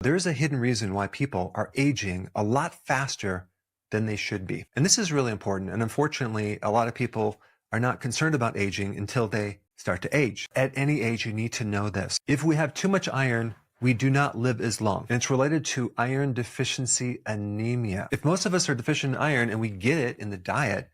There's a hidden reason why people are aging a lot faster than they should be. And this is really important. And unfortunately, a lot of people are not concerned about aging until they start to age. At any age, you need to know this. If we have too much iron, we do not live as long. And it's related to iron deficiency anemia. If most of us are deficient in iron and we get it in the diet,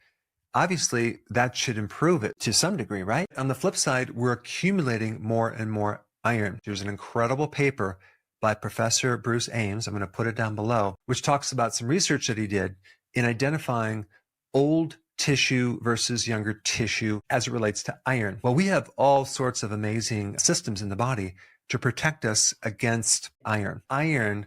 obviously that should improve it to some degree, right? On the flip side, we're accumulating more and more iron. There's an incredible paper by Professor Bruce Ames, I'm going to put it down below, which talks about some research that he did in identifying old tissue versus younger tissue as it relates to iron. Well, we have all sorts of amazing systems in the body to protect us against iron. Iron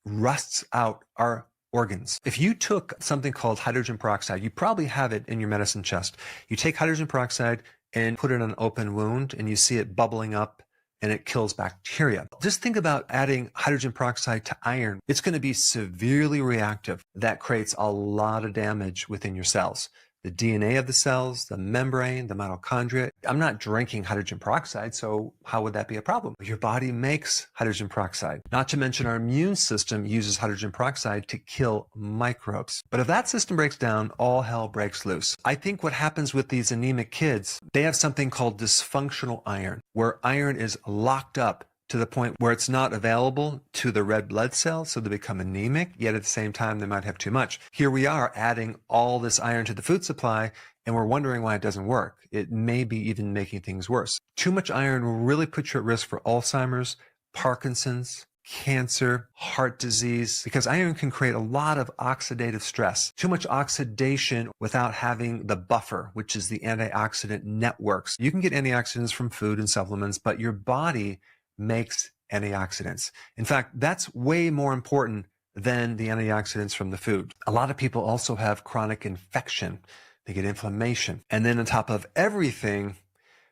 rusts out our organs. If you took something called hydrogen peroxide, you probably have it in your medicine chest. You take hydrogen peroxide and put it on an open wound and you see it bubbling up and it kills bacteria. Just think about adding hydrogen peroxide to iron. It's going to be severely reactive. That creates a lot of damage within your cells. The DNA of the cells, the membrane, the mitochondria. I'm not drinking hydrogen peroxide, so how would that be a problem? Your body makes hydrogen peroxide. Not to mention our immune system uses hydrogen peroxide to kill microbes. But if that system breaks down, all hell breaks loose. I think what happens with these anemic kids, they have something called dysfunctional iron, where iron is locked up to the point where it's not available to the red blood cells, so they become anemic, yet at the same time they might have too much. Here we are adding all this iron to the food supply, and we're wondering why it doesn't work. It may be even making things worse. Too much iron will really put you at risk for Alzheimer's, Parkinson's, cancer, heart disease, because iron can create a lot of oxidative stress. Too much oxidation without having the buffer, which is the antioxidant networks. You can get antioxidants from food and supplements, but your body makes antioxidants. In fact, that's way more important than the antioxidants from the food. A lot of people also have chronic infection. They get inflammation. And then on top of everything,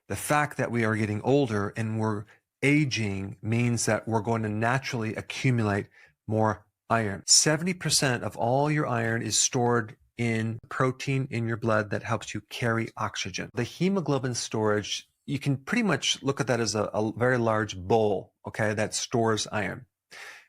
the fact that we are getting older and we're aging means that we're going to naturally accumulate more iron. 70% of all your iron is stored in protein in your blood that helps you carry oxygen. The hemoglobin storage, you can pretty much look at that as a very large bowl, okay, that stores iron.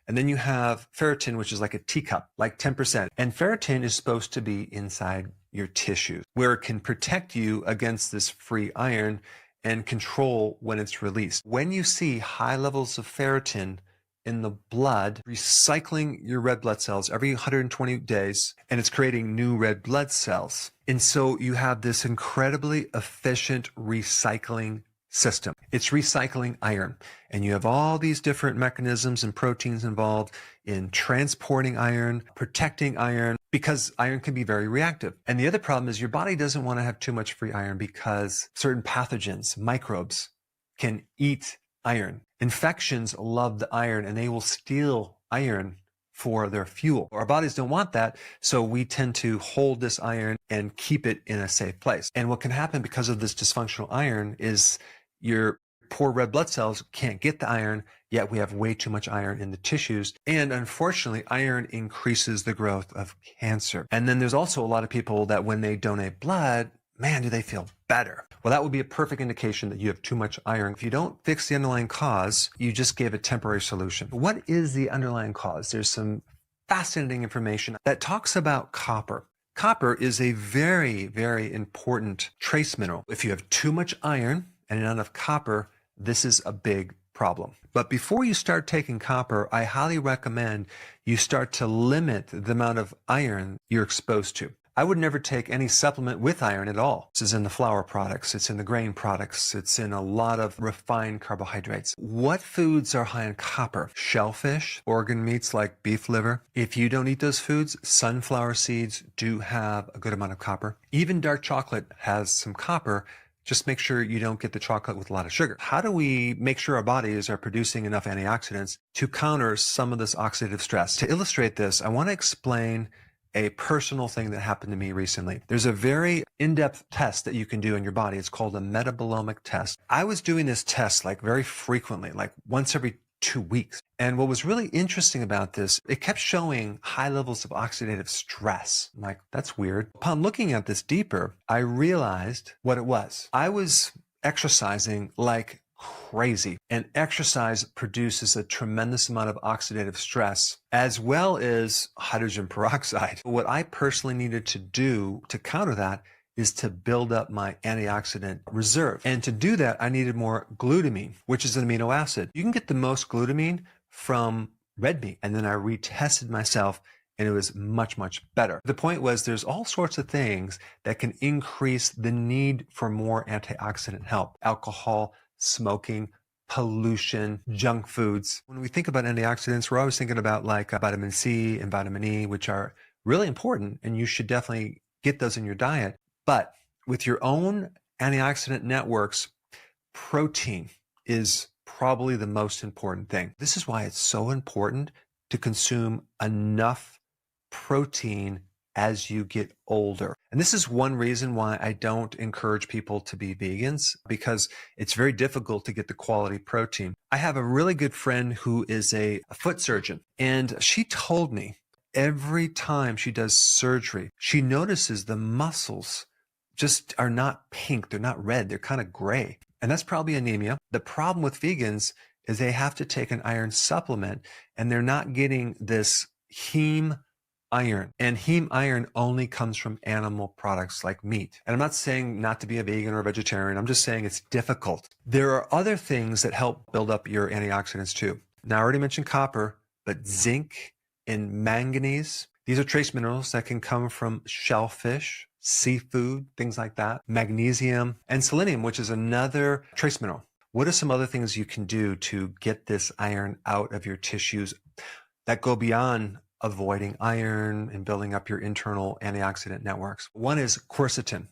And then you have ferritin, which is like a teacup, like 10%. And ferritin is supposed to be inside your tissues, where it can protect you against this free iron and control when it's released. When you see high levels of ferritin in the blood, recycling your red blood cells every 120 days, and it's creating new red blood cells. And so you have this incredibly efficient recycling system. It's recycling iron. And you have all these different mechanisms and proteins involved in transporting iron, protecting iron, because iron can be very reactive. And the other problem is your body doesn't want to have too much free iron because certain pathogens, microbes, can eat iron. Infections love the iron and they will steal iron for their fuel. Our bodies don't want that, so we tend to hold this iron and keep it in a safe place. And what can happen because of this dysfunctional iron is your poor red blood cells can't get the iron, yet we have way too much iron in the tissues. And unfortunately, iron increases the growth of cancer. And then there's also a lot of people that when they donate blood, man, do they feel better. Well, that would be a perfect indication that you have too much iron. If you don't fix the underlying cause, you just gave a temporary solution. What is the underlying cause? There's some fascinating information that talks about copper. Copper is a very, very important trace mineral. If you have too much iron and not enough copper, this is a big problem. But before you start taking copper, I highly recommend you start to limit the amount of iron you're exposed to. I would never take any supplement with iron at all. This is in the flour products, it's in the grain products, it's in a lot of refined carbohydrates. What foods are high in copper? Shellfish, organ meats like beef liver. If you don't eat those foods, sunflower seeds do have a good amount of copper. Even dark chocolate has some copper. Just make sure you don't get the chocolate with a lot of sugar. How do we make sure our bodies are producing enough antioxidants to counter some of this oxidative stress? To illustrate this, I want to explain a personal thing that happened to me recently. There's a very in-depth test that you can do in your body. It's called a metabolomic test. I was doing this test like very frequently, like once every 2 weeks. And what was really interesting about this, it kept showing high levels of oxidative stress. I'm like, that's weird. Upon looking at this deeper, I realized what it was. I was exercising like crazy. And exercise produces a tremendous amount of oxidative stress, as well as hydrogen peroxide. What I personally needed to do to counter that is to build up my antioxidant reserve. And to do that, I needed more glutamine, which is an amino acid. You can get the most glutamine from red meat. And then I retested myself and it was much, much better. The point was there's all sorts of things that can increase the need for more antioxidant help. Alcohol, smoking, pollution, junk foods. When we think about antioxidants, we're always thinking about like vitamin C and vitamin E, which are really important, and you should definitely get those in your diet. But with your own antioxidant networks, protein is probably the most important thing. This is why it's so important to consume enough protein as you get older. And this is one reason why I don't encourage people to be vegans, because it's very difficult to get the quality protein. I have a really good friend who is a foot surgeon, and she told me every time she does surgery, she notices the muscles just are not pink, they're not red, they're kind of gray. And that's probably anemia. The problem with vegans is they have to take an iron supplement and they're not getting this heme iron. And heme iron only comes from animal products like meat. And I'm not saying not to be a vegan or a vegetarian, I'm just saying it's difficult. There are other things that help build up your antioxidants too. Now I already mentioned copper, but zinc and manganese, these are trace minerals that can come from shellfish, seafood, things like that, magnesium, and selenium, which is another trace mineral. What are some other things you can do to get this iron out of your tissues that go beyond avoiding iron and building up your internal antioxidant networks? One is quercetin.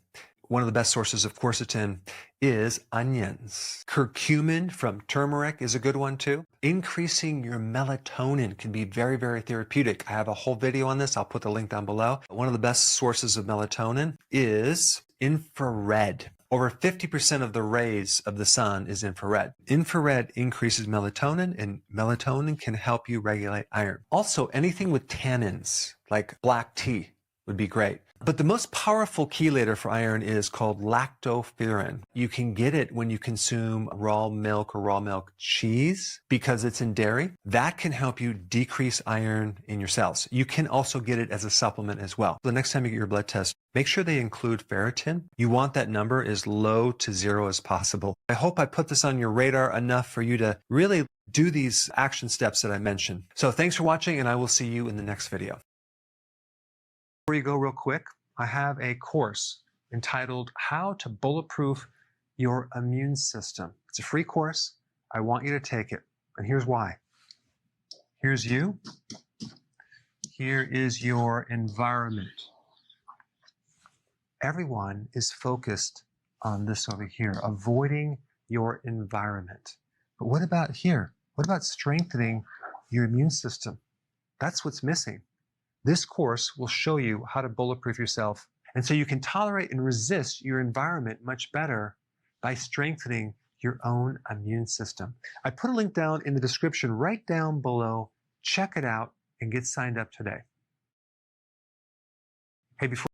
One of the best sources of quercetin is onions. Curcumin from turmeric is a good one too. Increasing your melatonin can be very, very therapeutic. I have a whole video on this. I'll put the link down below. One of the best sources of melatonin is infrared. Over 50% of the rays of the sun is infrared. Infrared increases melatonin, and melatonin can help you regulate iron. Also, anything with tannins, like black tea, would be great. But the most powerful chelator for iron is called lactoferrin. You can get it when you consume raw milk or raw milk cheese because it's in dairy. That can help you decrease iron in your cells. You can also get it as a supplement as well. The next time you get your blood test, make sure they include ferritin. You want that number as low to 0 as possible. I hope I put this on your radar enough for you to really do these action steps that I mentioned. So thanks for watching, and I will see you in the next video. Before you go real quick, I have a course entitled How to Bulletproof Your Immune System. It's a free course. I want you to take it. And here's why. Here's you. Here is your environment. Everyone is focused on this over here, avoiding your environment. But what about here? What about strengthening your immune system? That's what's missing. This course will show you how to bulletproof yourself, and so you can tolerate and resist your environment much better by strengthening your own immune system. I put a link down in the description right down below. Check it out and get signed up today. Hey, before